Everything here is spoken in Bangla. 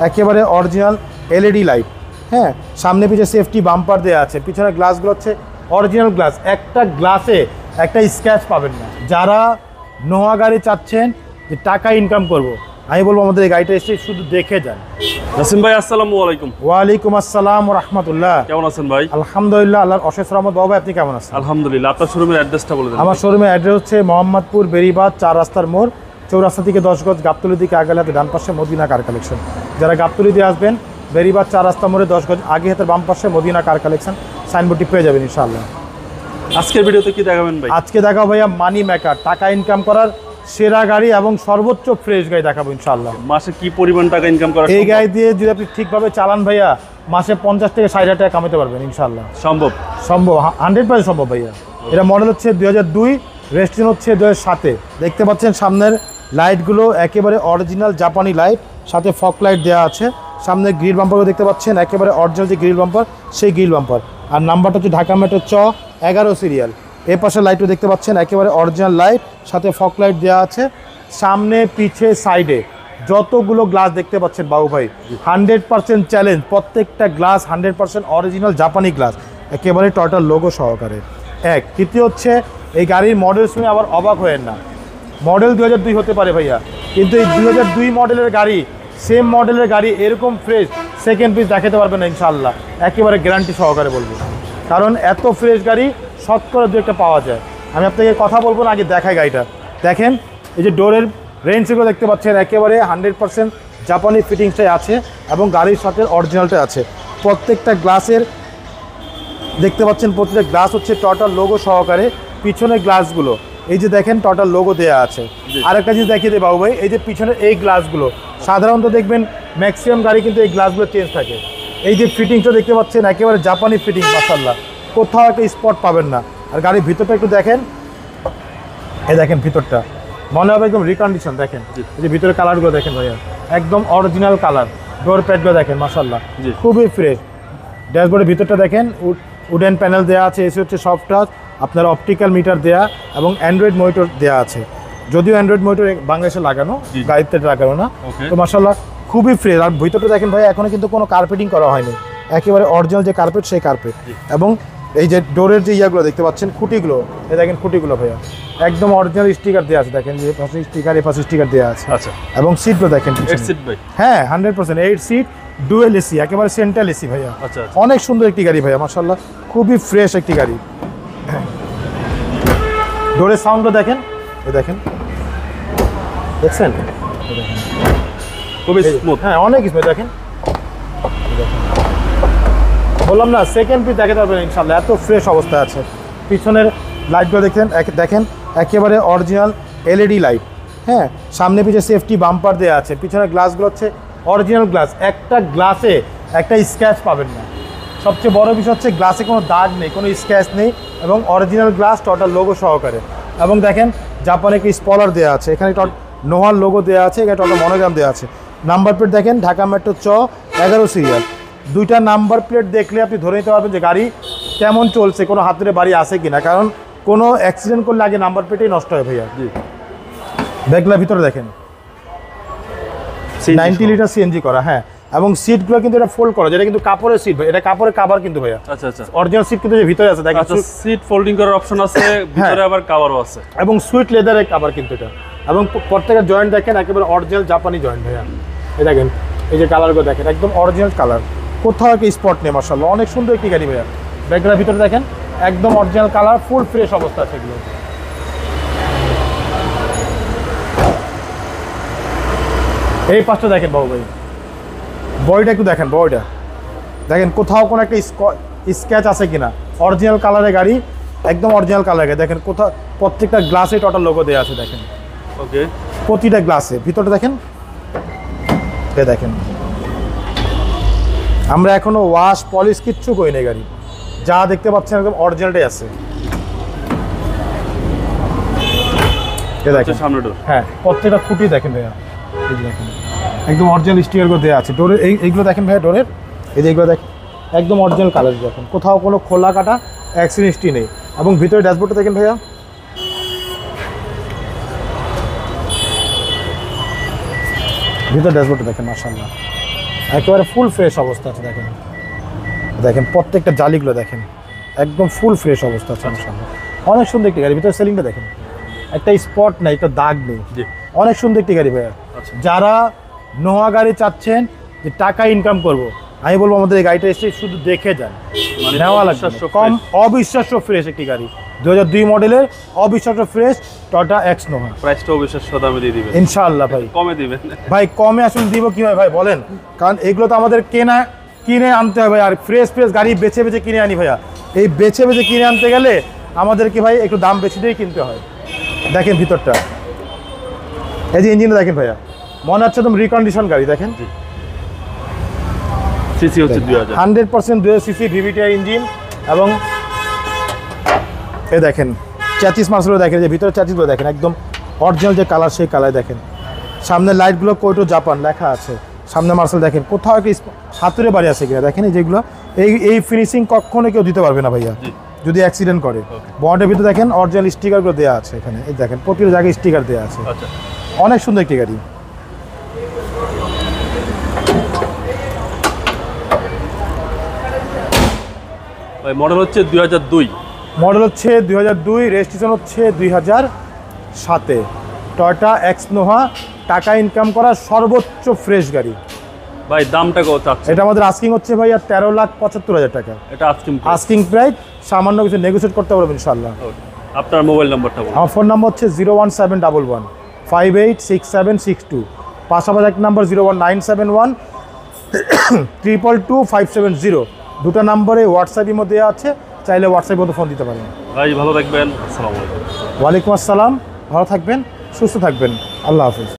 একেবারে অরিজিনাল এলইডি লাইট। হ্যাঁ, সামনে পিছিয়ে সেফটি বাম্পার দেওয়া আছে, পিছনে গ্লাসগুলো হচ্ছে অরিজিনাল গ্লাস, একটা গ্লাসে একটা স্ক্র্যাচ পাবেন না। যারা নোয়া গাড়ি চাচ্ছেন যে টাকা ইনকাম করব, আমি বলবো আমাদের এই গাড়িটা এসে শুধু দেখে যান। নাসিম ভাই আসসালামু আলাইকুম। ওয়ালাইকুম আসসালাম ওয়া রাহমাতুল্লাহ। কেমন আছেন ভাই? আলহামদুলিল্লাহ, আল্লাহর অশেষ রহমত। বাবা আপনি কেমন আছেন? আলহামদুলিল্লাহ। আপনার শোরুমের অ্যাড্রেসটা বলে দেন। আমার শোরুমের অ্যাড্রেস হচ্ছে মোহাম্মদপুর বেরিবাদ 4 রাস্তার মোড়, চৌরাস্তা থেকে 10 গজ, গাবতলী দিকে আগালে হাতে ডান পাশে মদিনা কার কালেকশন। যারা গাবতলী দিয়ে আসবেন বেরিবাদ 4 রাস্তা মোড়ে 10 গজ আগে হাতের বাম পাশে মদিনা কার কালেকশন সাইনবোর্ডটি পেয়ে যাবেন ইনশাআল্লাহ। আজকের ভিডিওতে কি দেখাবেন ভাই? আজকে দেখাবো ভাইয়া মানি মেকার, টাকা ইনকাম করার সেরা গাড়ি এবং সর্বোচ্চ ফ্রেশ গাড়ি দেখাবো ইনশাআল্লাহ। মাসে কি পরিমাণ টাকা ইনকাম করা এই গাড়ি দিয়ে যদি আপনি ঠিকভাবে চালান ভাইয়া, মাসে 50 থেকে 60 হাজার টাকা কামাতে পারবেন ইনশাআল্লাহ। সম্ভব? সম্ভব, 100% সম্ভব ভাইয়া। এটা মডেল হচ্ছে 2002, রেজিস্ট্রেশন হচ্ছে 2007-এ। দেখতে পাচ্ছেন সামনের লাইটগুলো একেবারে অরিজিনাল জাপানি লাইট, সাথে ফগ লাইট দেওয়া আছে। সামনে গ্রিল বাম্পারও দেখতে পাচ্ছেন একেবারে অরিজিনাল যে গ্রিল বাম্পার, সেই গ্রিল বাম্পার। আর নাম্বারটা হচ্ছে ঢাকা মেট্রো 11 সিরিয়াল। এর পাশে লাইটও দেখতে পাচ্ছেন একেবারে অরিজিনাল লাইট, সাথে ফগ লাইট দেওয়া আছে। সামনে পিছে সাইডে যতগুলো গ্লাস দেখতে পাচ্ছেন বাবু ভাই, 100% চ্যালেঞ্জ, প্রত্যেকটা গ্লাস 100% অরিজিনাল জাপানি গ্লাস, একেবারে টয়োটার লোগো সহকারে। এক তৃতীয় হচ্ছে এই গাড়ির মডেল শুনে আবার অবাক হয়েন না, মডেল 2002 হতে পারে ভাইয়া, কিন্তু এই 2002 মডেলের গাড়ি, সেম মডেলের গাড়ি এরকম ফ্রেশ সেকেন্ড পিস দেখাতে পারবেন না ইনশাআল্লাহ, একেবারে গ্যারান্টি সহকারে বলবো। কারণ এত ফ্রেশ গাড়ি শতকরা 2-1টা পাওয়া যায়। আমি আপনাকে কথা বলবো না, আগে দেখাই গাড়িটা। দেখেন এই যে ডোরের রেঞ্জগুলো দেখতে পাচ্ছেন একেবারে 100% জাপানি ফিটিংসটাই আছে এবং গাড়ির সাথে অরিজিনালটাই আছে। প্রত্যেকটা গ্লাসের দেখতে পাচ্ছেন, প্রত্যেকটা গ্লাস হচ্ছে টয়োটার লোগো সহকারে। পিছনের গ্লাসগুলো এই যে দেখেন টয়োটার লোগো দেওয়া আছে। আরেকটা জিনিস দেখিয়ে দেয় বাবু ভাই, এই যে পিছনের এই গ্লাসগুলো সাধারণত দেখবেন ম্যাক্সিমাম গাড়ি কিন্তু এই গ্লাসগুলো চেঞ্জ থাকে। এই যে ফিটিংসটা দেখতে পাচ্ছেন একেবারে জাপানি ফিটিং, মাশাআল্লাহ, কোথাও একটা স্পট পাবেন না। আর গাড়ির ভিতরটা একটু দেখেন, এই দেখেন ভিতরটা মনে হবে একদম রিকন্ডিশন। দেখেন এই যে ভিতরের কালারগুলো দেখেন ভাইয়া, একদম অরিজিনাল কালার। ডোর প্যাডগুলো দেখেন মাশাআল্লাহ, খুবই ফ্রেশ। ড্যাশবোর্ডের ভিতরটা দেখেন উডেন প্যানেল দেওয়া আছে, এসি হচ্ছে সফট টাচ, আপনার অপটিক্যাল মিটার দেওয়া এবং অ্যান্ড্রয়েড মনিটর দেওয়া আছে। যদিও অ্যান্ড্রয়েড মনিটর বাংলাদেশে লাগানো, গাড়িতে লাগানো না, তো মাশাআল্লাহ খুবই ফ্রেশ। আর ভিতরটা দেখেন ভাই, এখনো কিন্তু কোনো কার্পেটিং করা হয়নি, একেবারে অরিজিনাল যে কার্পেট সেই কার্পেট। এবং এই যে ডোরের যে ইয়াগুলো দেখতে পাচ্ছেন, খুঁটিগুলো, এই দেখেন খুঁটিগুলো ভাইয়া একদম অরিজিনাল স্টিকার দেওয়া আছে। দেখেন যে পাশে স্টিকার, এ পাশে স্টিকার দেওয়া আছে। আচ্ছা, এবং সিটগুলো দেখেন, 8 সিট ভাই? হ্যাঁ 100% 8 সিট, ডুয়েল এসি, একেবারে সেন্ট্রাল এসি ভাইয়া। আচ্ছা, অনেক সুন্দর একটি গাড়ি ভাইয়া মাশাআল্লাহ, খুবই ফ্রেশ একটি গাড়ি। ডোরের সাউন্ডটা দেখেন, এই দেখেন, দেখছেন খুবই স্মুথ। হ্যাঁ অনেক স্মুথ। দেখেন বললাম না, সেকেন্ড পিস দেখাতে পারবেন ইনশাআল্লাহ, এত ফ্রেশ অবস্থায় আছে। পিছনের লাইটগুলো দেখেন একেবারে অরিজিনাল এলইডি লাইট। হ্যাঁ, সামনে পিছিয়ে সেফটি বাম্পার দেওয়া আছে, পিছনের গ্লাসগুলো হচ্ছে অরিজিনাল গ্লাস, একটা গ্লাসে একটা স্ক্র্যাচ পাবেন না। সবচেয়ে বড় বিষয় হচ্ছে গ্লাসে কোনো দাগ নেই, কোনো স্ক্র্যাচ নেই এবং অরিজিনাল গ্লাস টয়োটার লোগো সহকারে। এবং দেখেন জাপানে একটি স্পলার দেওয়া আছে, এখানে নোহার লোগো দেওয়া আছে, এখানে টয়োটা মনোগ্রাম দেওয়া আছে। নাম্বার প্লেট দেখেন ঢাকা মেট্রো 11 সিরিয়াল। দুইটা নাম্বার প্লেট দেখলে আপনি ধরে নিতে পারবেন যে গাড়ি কেমন চলছে, কোনো হাতুড়ে বাড়ি আছে কিনা, কারণ কোনো অ্যাক্সিডেন্ট করলে আগে নাম্বার প্লেটেই নষ্ট হয় ভাইয়া। ব্যাগগুলোর ভিতরে দেখেন 90 লিটার সিএনজি করা। হ্যাঁ, এবং সিটগুলো কিন্তু এটা ফোল্ড করা, যেটা কিন্তু কাপড়ের সিট ভাই, এটা কাপড়ের কভার কিন্তু ভাইয়া। আচ্ছা আচ্ছা, অরিজিনাল সিট কিন্তু ভিতরে আছে দেখেন। আচ্ছা, সিট ফোল্ডিং করার অপশন আছে, ভিতরে আবার কভারও আছে এবং সুইট লেদারের কভার কিন্তু এটা। এবং প্রত্যেকটা জয়েন্ট দেখেন একেবারে অরিজিনাল জাপানি জয়েন্ট ভাইয়া। এই দেখেন এই যে কালারগুলো দেখেন, একদম অরিজিনাল কালার, কোথাও একটা স্পট নেই মাশাআল্লাহ, অনেক সুন্দর একটি গাড়ি ভাইয়া। ব্যাগগুলোর ভিতরে দেখেন একদম অরিজিনাল কালার, ফুল ফ্রেশ অবস্থা আছে এগুলো। এই পাশটা দেখেন বাবু ভাই, বডিটা একটু দেখেন, বডিটা দেখেন কোথাও কোনো একটা স্ক্র্যাচ আছে কিনা। অরিজিনাল কালারের গাড়ি, একদম অরিজিনাল কালারের গাড়ি। দেখেন কোথাও প্রত্যেকটা গ্লাসে টয়োটার লোগো দেওয়া আছে। দেখেন ওকে, প্রতিটা গ্লাসে ভিতরটা দেখেন, দেখেন আমরা এখনো ওয়াশ পলিশ কিচ্ছু করি না, গাড়ি যা দেখতে পাচ্ছেন একদম অরিজিনালটাই আছে। দেখেন সামনে ডোর, হ্যাঁ প্রত্যেকটা খুঁটি দেখেন ভাইয়া, এই যে দেখেন একদম অরিজিনাল স্টিকারগুলো দেওয়া আছে। ডোরের এইগুলো দেখেন ভাইয়া, ডোরের এই যে এইগুলো দেখেন একদম অরিজিনাল কালার, দেখেন কোথাও কোনো খোলা কাটা অ্যাক্সিডেন্টই নেই। এবং ভিতরে ড্যাশবোর্ডটা দেখেন ভাইয়া, ভিতরে ড্যাশবোর্ডটা দেখেন মাশাআল্লাহ, একেবারে ফুল ফ্রেশ অবস্থা আছে দেখেন, দেখেন প্রত্যেকটা জালিগুলো দেখেন একদম ফুল ফ্রেশ অবস্থা আছে আমার সামনে। অনেক সুন্দর একটি গাড়ি, ভিতরে সেলিংটা দেখেন, একটা স্পট নেই, একটা দাগ নেই, জি অনেক সুন্দর একটি গাড়ি ভাইয়া। আচ্ছা যারা নোয়া গাড়ি চাচ্ছেন যে টাকা ইনকাম করব, আমি বলবো আমাদের এই গাড়িটা এসে শুধু দেখে যান, মানে নেওয়া লাগবে না। অবিশ্বাস্য কম fresh। অবিশ্বাস্য ফ্রেশ একটি গাড়ি 2002 মডেলের অবিশ্বাস্য ফ্রেশ টয়োটা এক্স নোহা। প্রাইসটা অবিশ্বাস্য দামে দিয়ে দিবেন, ইনশাআল্লাহ ভাই। কমে দিবেন। ভাই কমে আসলে দিব কিভাবে ভাই বলেন, কারণ এগুলো তো আমাদের কিনে আনতে হবে, আর ফ্রেশ গাড়ি বেছে বেছে কিনে আনি ভাইয়া। এই বেছে বেছে কিনে আনতে গেলে আমাদেরকে ভাই একটু দাম বেশি দিয়েই কিনতে হয়। দেখেন ভিতরটা, এই যে ইঞ্জিনটা দেখেন ভাইয়া, মনে হচ্ছে একদম রিকন্ডিশন গাড়ি। দেখেন সিসি হচ্ছে 2000। 100% 2000 সিসি ভিভিটিআই ইঞ্জিন, এবং এই দেখেন চ্যাচিস মার্সেলও দেখেন, যে ভিতরে চ্যাচিসগুলো দেখেন একদম অরিজিনাল যে কালার সেই কালার দেখেন। সামনে লাইটগুলো কোটো জাপান লেখা আছে, সামনে মার্সেল দেখেন কোথাও একটা হাতুড়ে বাড়ি আছে কিনা দেখেন। এই যেগুলো এই ফিনিশিং কখনো কেউ দিতে পারবে না ভাইয়া যদি অ্যাক্সিডেন্ট করে। বডির ভিতরে দেখেন অরিজিনাল স্টিকারগুলো দেওয়া আছে এখানে, এই দেখেন প্রতিটা জায়গায় স্টিকার দেওয়া আছে। আচ্ছা অনেক সুন্দর একটি গাড়ি। ভাই মডেল হচ্ছে 2002, মডেল হচ্ছে 2002, রেজিস্ট্রেশন হচ্ছে 2007-এ, টয়োটা এক্স নোহা। টাকা ইনকাম করা সর্বোচ্চ ফ্রেশ গাড়ি। ভাই দামটা কত আছে? এটা আমাদের আস্কিং হচ্ছে ভাইয়া 13,75,000 টাকা। এটা আস্কিং প্রাইস, সামান্য কিছু নেগোসিয়েট করতে পারবেন ইনশাআল্লাহ। আপনার মোবাইল নাম্বারটা বলুন। আমার ফোন নাম্বার হচ্ছে 01711 586762, পাশাপাশি এক নাম্বার 01971 222 570। দুটো নাম্বারে হোয়াটসঅ্যাপ ইমো দেওয়া আছে, চাইলে হোয়াটসঅ্যাপ মতো ফোন দিতে পারেন। ভাই ভালো থাকবেন, আসসালামু আলাইকুম। ওয়ালাইকুম আসসালাম, ভালো থাকবেন, সুস্থ থাকবেন, আল্লাহ হাফিজ।